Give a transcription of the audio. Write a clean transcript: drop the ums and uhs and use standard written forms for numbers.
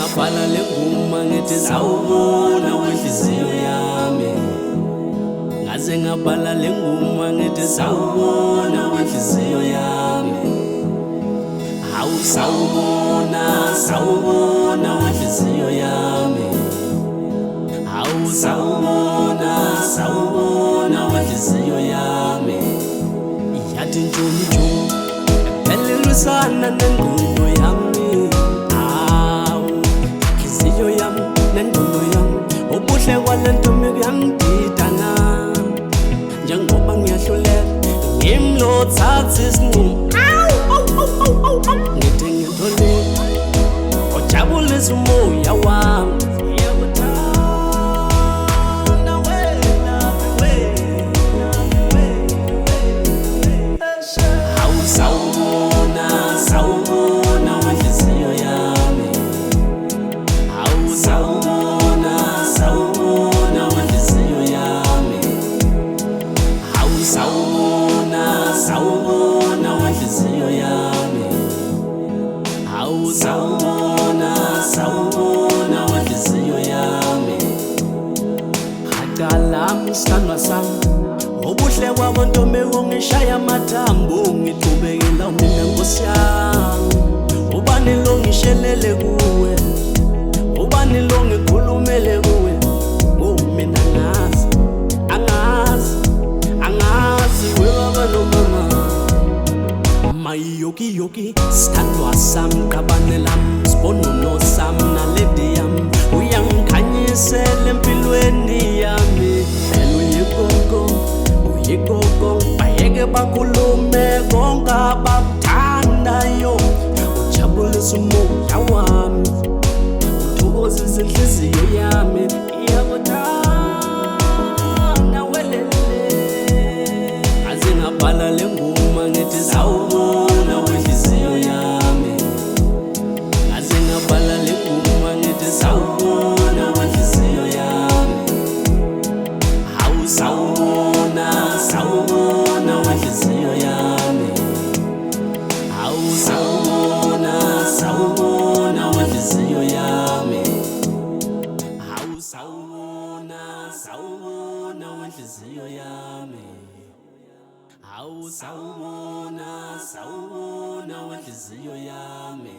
ngabhala lengoma ngithi sawubona wenhliziyo yami. Ngaze ngabhala lengoma ngithi sawubona wenhliziyo yami. Hawu sawubona, sawubona wenhliziyo yami. Hawu sawubona, sawubona wenhliziyo yami. Yathi njonjo elilwisana nengqondo yami. Hawu inhliziyo yami nengqondo yami. Ubuhle kwale ntombi kuyangididana. Njengoba ngiyahluleka ngimlothatha isinqumo. Ngithi ngitholile ojabulisa umoya wami. Sawubona, sawubona wenhliziyo yami. Hawu sawubona, sawubona wenhliziyo yami. Hawu sawubona, sawubona wenhliziyo yami. Hawu sawubona, sawubona wenhliziyo yami. Haqalami sithandwa sami, ubuhle kwabo ntombi ungishaya amathambo. Ngithubekela mina Nkosi yami. Ubani lo ngishelele kuwe, ubani lo ngikhulumele kuwe. Mina angazi, angazi, angazi webaba nomama. Mayoki yoki sithandwa sami, qabane lami, sibonono sami naledi yami. Uyangikhanyisela empilweni yami. Phela uyigogo, uyigogo, bayeke bakhulume konke abakuthandayo. Ujabulisa umoya wami, uthokozisa inhliziyo yami. Iyakuthanda welele. Ngaze ngabhala lengoma ngithi sawubona wenhliziyo yami. Ngaze ngabhala lengoma ngithi sawubona wenhliziyo yami. Hawu sawubona, sawubona wenhliziyo yami. Hawu sawubona, sawubona wenhliziyo yami. Hawu sawubona, sawubona wenhliziyo yami. Hawu sawubona, sawubona wenhliziyo yami.